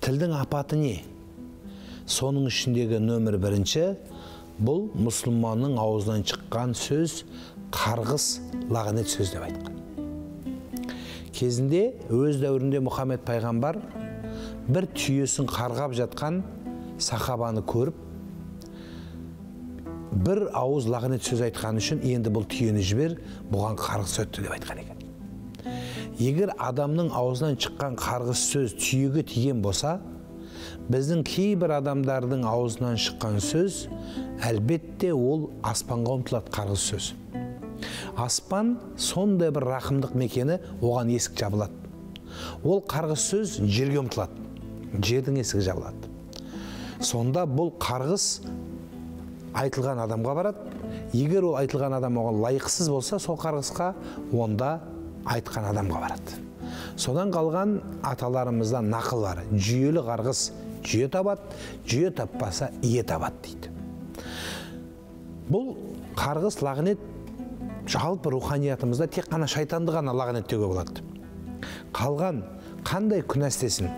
Тілдің апаты не? Соның ішіндегі нөмір бірінші, бұл мұсылманның аузынан шыққан сөз қарғыс, лағнет сөз деп айтқан. Кезінде өз дәуірінде Мұхаммед пайғамбар бір түйесін қарғап жатқан сахабаны көріп, бір ауыз лағнет сөз айтқан үшін енді бұл түйені жібер, бұған қарғыс өтті деп айтқан екен. Егер адамның аузынан шыққан қарғыс сөз түйеге тиген болса, біздің кейбір адамдардың аузынан шыққан сөз, әлбетте ол аспанға ұмтылады қарғыс сөз. Аспан сондай бір рақымдық мекені, оған есік жабылады. Ол қарғыс сөз жерге ұмтылады, жердің есігі жабылады. Сонда бұл қарғыс айтылған адамға барады. Егер ол айтылған адам оған лайықсыз болса, сол қарғысқа онда айтқан адамға барады. Содан қалған аталарымыздан нақыл бар. Жүйелі қарғыс жүйе табады, жүйе таппаса ие табады дейді. Бұл қарғыс, лағнет жалпы руханиятымызда тек қана шайтанды ғана лағнеттеуге болады. Қалған қандай күнә істесін,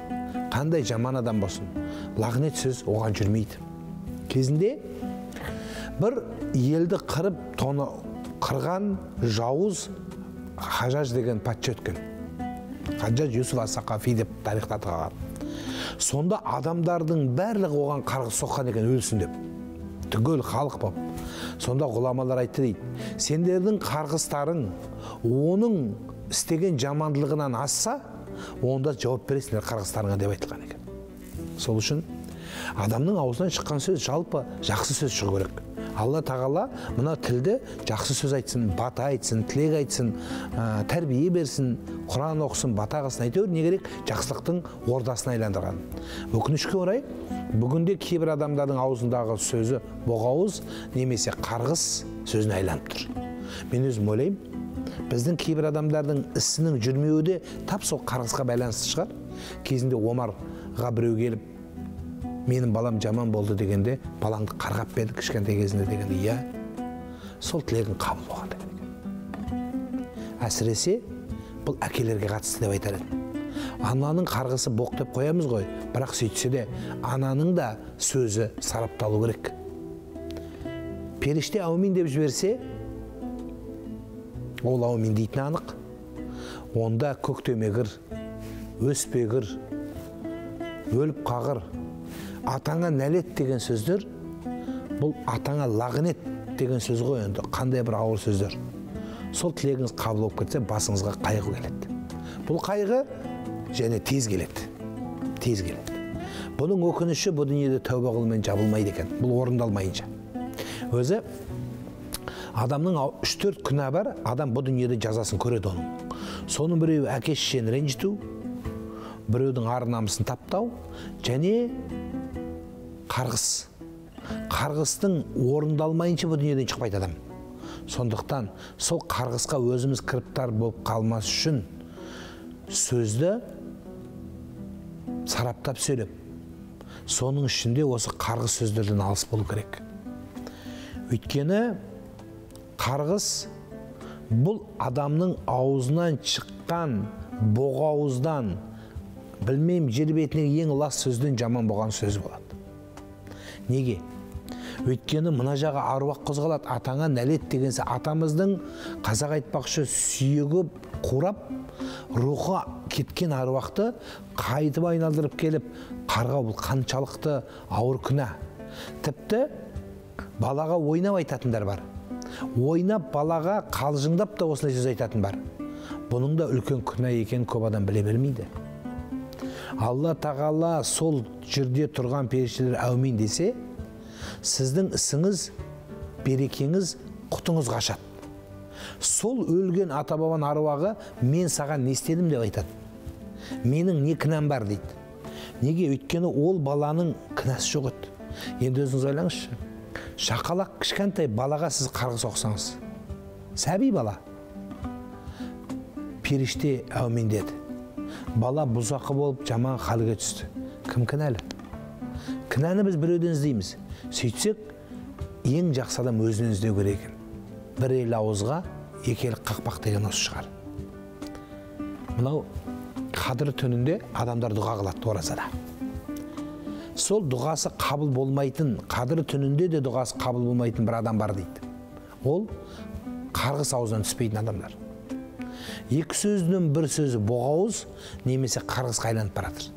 қандай жаман адам болсын, лағнет сөз оған жүрмейді. Кезінде бір елді қырып, тоны қырған жауыз Хажаж деген патша өткен. Хаджаж Юсуф ас-Сақафи деп тарихта аталған. Сонда адамдардың барлығы оған қарғыс соққан екен, өлсін деп. Түгел халық болып. Сонда ғұламалар айтты дейді, сендердің қарғыстарың оның істеген жамандылығынан асса, онда жауап бересіңдер қарғыстарыңа деп айтылған екен. Сол үшін адамның аузынан шыққан сөз жалпы жақсы сөз шығу керек. Алла тағала мына тілді жақсы сөз айтсын, бата айтсын, тілек айтсын, тәрбие берсін, Құран оқысын, бата қылсын, әйтеуір не керек? Жақсылықтың ордасына айландырған. Өкінішке орай, бүгінде кейбір адамдардың аузындағы сөзі боғауыз немесе қарғыс сөзіне айланып тұр. Мен өзім ойлаймын, біздің кейбір адамдардың ісінің жүрмеуі де тап сол қарғысқа байланысты шығар. Кезінде Омарға біреу келіп, менің балам жаман болды дегенде, балаңды қарғап берді кішкентай кезінде дегенде, иә, сол тілегің қабыл болған деген. Әсіресе бұл әкелерге қатысты деп айтар едім. Ананың қарғысы боқ деп қоямыз ғой, бірақ сөйтсе де ананың да сөзі сарапталу керек. Періште аумин деп жіберсе, ол аумин дейтін анық. Онда көктемегір, өспегір, өліп қағыр, атаңа нәлет деген сөздер, бұл атаңа лағнет деген сөз ғой, енді қандай бір ауыр сөздер. Сол тілегіңіз қабыл болып кетсе, басыңызға қайғы келеді. Бұл қайғы және тез келеді. Тез келеді. Бұның өкініші бұл дүниеде тәуба қылумен жабылмайды екен, бұл орындалмайынша. Өзі адамның 3-4 күнә бар, адам бұл дүниеде жазасын көреді оның. Соның біреуі әке-шешені ренжіту, біреудің ар-намысын таптау, және қарғыс. Қарғыстың орындалмайынша бұл дүниеден шықпайды адам. Сондықтан сол қарғысқа өзіміз кіріптар болып қалмас үшін сөзді сараптап сөйлеп, соның ішінде осы қарғыс сөздерден алыс болу керек. Өйткені қарғыс бұл адамның аузынан шыққан боғауыздан, білмеймін, жер бетінен ең лас сөзден жаман болған сөз болады. Неге? Өйткені мына жағы аруақ қозғалады, атаңа нәлет дегенсе, атамыздың қазақ айтпақшы сүйегі қурап, рухы кеткен аруақты қайтып айналдырып келіп, қарғау бұл қаншалықты ауыр күнә. Тіпті балаға ойнап айтатындар бар. Ойнап балаға қалжыңдап да осындай сөз айтатын бар. Бұның да үлкен күнә екенін көп адам біле бермейді. Алла тағала сол жерде тұрған періштелер әумин десе, сіздің ісіңіз, берекеңіз, құтыңыз қашады. Сол өлген ата-бабаның аруағы мен саған не істедім деп айтады. Менің не кінәм бар дейді. Неге? Өйткені ол баланың кінәсі жоқ еді. Енді өзіңіз ойлаңызшы. Шақалақ кішкентай балаға сіз қарғыс оқысаңыз, сәби бала, періште әумин деді. Бала бұзақы болып жаман халге түсті. Кім кінәлі? Кінәні біз біреуден іздейміз. Сөйтсек, ең жақсы адам өзінен іздеу керек екен. Бір ел ауызға, екі ел қақпақ деген осы шығар. Мынау Қадыр түнінде адамдар дұға қылады оразада. сол дұғасы қабыл болмайтын, қадір түнінде де дұғасы қабыл болмайтын бір адам бар дейді. Ол қарғыс аузынан түспейтін адамдар. Екі сөздің бір сөзі боғауыз немесе қарғысқа айланып баратыр.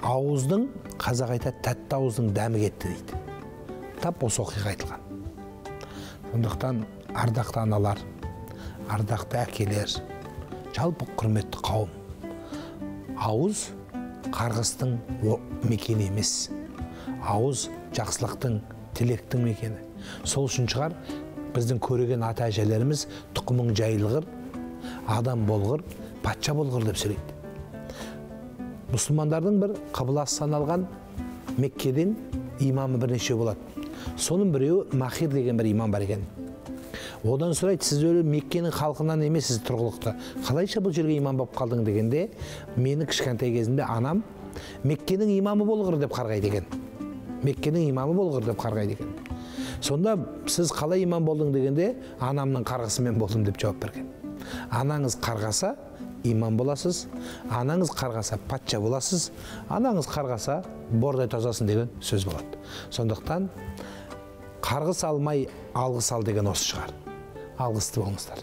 Ауыздың, қазақ айтады, тәтті ауыздың дәмі кетті дейді. Тап осы оқиға айтылған. Сондықтан ардақты аналар, ардақты әкелер, жалпы құрметті қауым, ауыз қарғыстың мекені емес. Ауыз жақсылықтың, тілектің мекені. Сол үшін шығар біздің көреген ата әжелеріміз тұқымың жайылғыр, адам болғыр, патша болғыр деп сөйлейді. Мұсылмандардың бір қыбыласы саналған Меккеден имамы бірнеше болады. Соның біреуі Махир деген бір имам бар екен. Одан сұрайды, сіз өлі Меккенің халқынан емессіз тұрғылықты. Қалайша бұл жерге имам болып қалдың дегенде, мені кішкентай кезімде анам Меккенің имамы болғыр деп қарғайды екен. Меккенің имамы болғыр деп қарғайды екен. Сонда сіз қалай имам болдың дегенде, анамның қарғысымен болдым деп жауап берген. Анаңыз қарғаса, имам боласыз, анаңыз қарғаса, патша боласыз, анаңыз қарғаса, бордай тазасын деген сөз болады. Сондықтан қарғыс алмай алғыс ал деген осы шығар. Алғысты болыңыздар.